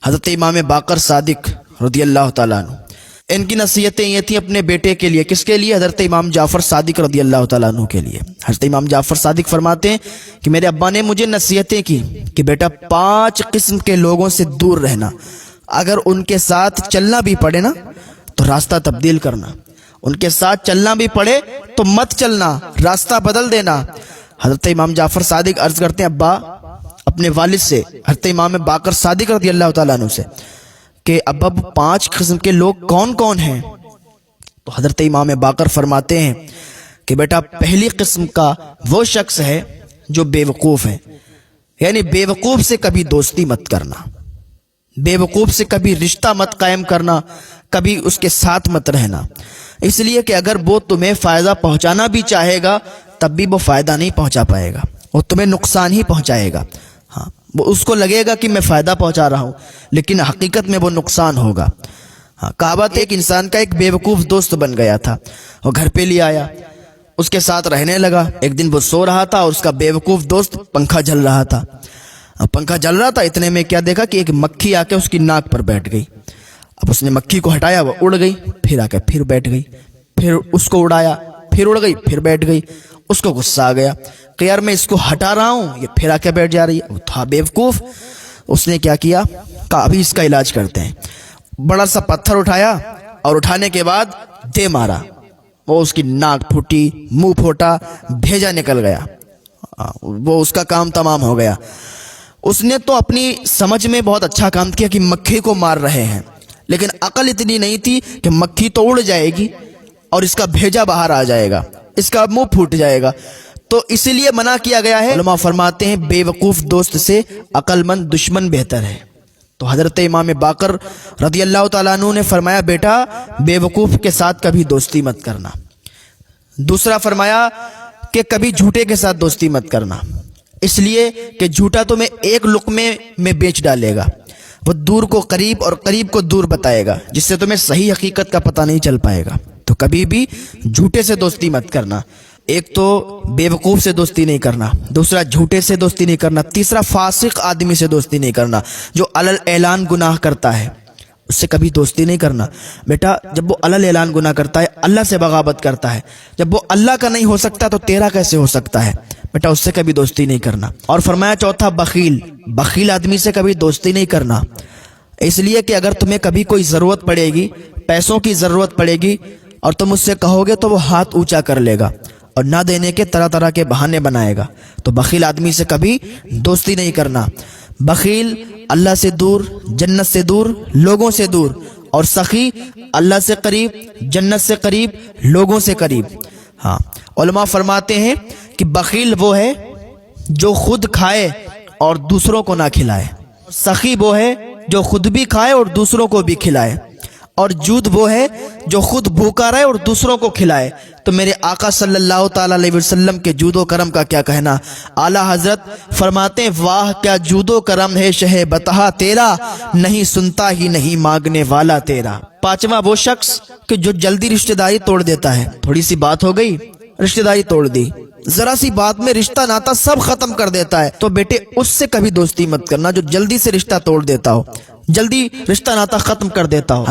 حضرت امام باقر صادق رضی اللہ تعالیٰ عنہ، ان کی نصیحتیں یہ تھیں اپنے بیٹے کے لیے. کس کے لیے؟ حضرت امام جعفر صادق رضی اللہ تعالیٰ عنہ کے لیے. حضرت امام جعفر صادق فرماتے ہیں کہ میرے ابا نے مجھے نصیحتیں کی کہ بیٹا 5 قسم کے لوگوں سے دور رہنا. اگر ان کے ساتھ چلنا بھی پڑے نا تو راستہ تبدیل کرنا، ان کے ساتھ چلنا بھی پڑے تو مت چلنا، راستہ بدل دینا. حضرت امام جعفر صادق عرض کرتے ہیں ابا اپنے والد سے، حضرت امام باقر صادق رضی اللہ تعالیٰ عنہ سے، کہ ابا 5 قسم کے لوگ کون کون ہیں؟ تو حضرت امام باقر فرماتے ہیں کہ بیٹا پہلی قسم کا وہ شخص ہے جو بے وقوف ہے، یعنی بے وقوف سے کبھی دوستی مت کرنا، بے وقوف سے کبھی رشتہ مت قائم کرنا، کبھی اس کے ساتھ مت رہنا. اس لیے کہ اگر وہ تمہیں فائدہ پہنچانا بھی چاہے گا تب بھی وہ فائدہ نہیں پہنچا پائے گا، وہ تمہیں نقصان ہی پہنچائے گا. ہاں، وہ اس کو لگے گا کہ میں فائدہ پہنچا رہا ہوں لیکن حقیقت میں وہ نقصان ہوگا. ہاں، کعبہ ایک انسان کا ایک بے وقوف دوست بن گیا تھا. وہ گھر پہ لے آیا، اس کے ساتھ رہنے لگا. ایک دن وہ سو رہا تھا اور اس کا بے وقوف دوست پنکھا جل رہا تھا. پنکھا جل رہا تھا، اتنے میں کیا دیکھا کہ ایک مکھی آ کے اس کی ناک پر بیٹھ گئی. اب اس نے مکھی کو ہٹایا، وہ اڑ گئی، پھر آ کے پھر بیٹھ گئی، پھر اس کو اڑایا، پھر اڑ گئی، پھر بیٹھ گئی. اس کو غصہ آ گیا کہ یار میں اس کو ہٹا رہا ہوں، یہ پھر آ کے بیٹھ جا رہی ہے. وہ تھا بے وقوف. اس نے کیا کیا؟ کہا ابھی اس کا علاج کرتے ہیں. بڑا سا پتھر اٹھایا اور اٹھانے کے بعد دے مارا. وہ اس کی ناک پھوٹی، منہ پھوٹا، بھیجا نکل گیا. وہ اس کا کام تمام ہو گیا. اس نے تو اپنی سمجھ میں بہت اچھا کام کیا کہ مکھی کو مار رہے ہیں، لیکن عقل اتنی نہیں تھی کہ مکھی تو اڑ جائے گی اور اس کا بھیجا باہر آ جائے گا، اس کا منہ پھوٹ جائے گا. تو اسی لیے منع کیا گیا ہے. علماء فرماتے ہیں بے وقوف دوست سے عقل مند دشمن بہتر ہے. تو حضرت امام باقر رضی اللہ تعالیٰ عنہ نے فرمایا بیٹا بے وقوف کے ساتھ کبھی دوستی مت کرنا. دوسرا فرمایا کہ کبھی جھوٹے کے ساتھ دوستی مت کرنا، اس لیے کہ جھوٹا تمہیں ایک لقمے میں بیچ ڈالے گا. وہ دور کو قریب اور قریب کو دور بتائے گا، جس سے تمہیں صحیح حقیقت کا پتہ نہیں چل پائے گا. تو کبھی بھی جھوٹے سے دوستی مت کرنا. ایک تو بے وقوف سے دوستی نہیں کرنا، دوسرا جھوٹے سے دوستی نہیں کرنا، تیسرا فاسق آدمی سے دوستی نہیں کرنا جو علل اعلان گناہ کرتا ہے، اس سے کبھی دوستی نہیں کرنا. بیٹا جب وہ علل اعلان گناہ کرتا ہے، اللہ سے بغاوت کرتا ہے، جب وہ اللہ کا نہیں ہو سکتا تو تیرا کیسے ہو سکتا ہے؟ بیٹا اس سے کبھی دوستی نہیں کرنا. اور فرمایا چوتھا بخیل، بخیل آدمی سے کبھی دوستی نہیں کرنا. اس لیے کہ اگر تمہیں کبھی کوئی ضرورت پڑے گی، پیسوں کی ضرورت پڑے گی اور تم اس سے کہو گے تو وہ ہاتھ اونچا کر لے گا اور نہ دینے کے طرح طرح کے بہانے بنائے گا. تو بخیل آدمی سے کبھی دوستی نہیں کرنا. بخیل اللہ سے دور، جنت سے دور، لوگوں سے دور، اور سخی اللہ سے قریب، جنت سے قریب، لوگوں سے قریب. ہاں، علماء فرماتے ہیں کہ بخیل وہ ہے جو خود کھائے اور دوسروں کو نہ کھلائے، سخی وہ ہے جو خود بھی کھائے اور دوسروں کو بھی کھلائے، اور جود وہ ہے جو خود بھوکا رہے اور دوسروں کو کھلائے. تو میرے آقا صلی اللہ تعالیٰ علیہ وسلم کے جود و کرم کا کیا کہنا. اعلیٰ حضرت فرماتے ہیں واہ کیا جود و کرم ہے شہ بتہا تیرا، نہیں سنتا ہی نہیں مانگنے والا تیرا. پانچواں وہ شخص کہ جو جلدی رشتہ داری توڑ دیتا ہے. تھوڑی سی بات ہو گئی، رشتہ داری توڑ دی، ذرا سی بات میں رشتہ ناتا سب ختم کر دیتا ہے. تو بیٹے اس سے کبھی دوستی مت کرنا جو جلدی سے رشتہ توڑ دیتا ہو، جلدی رشتہ ناتا ختم کر دیتا ہو.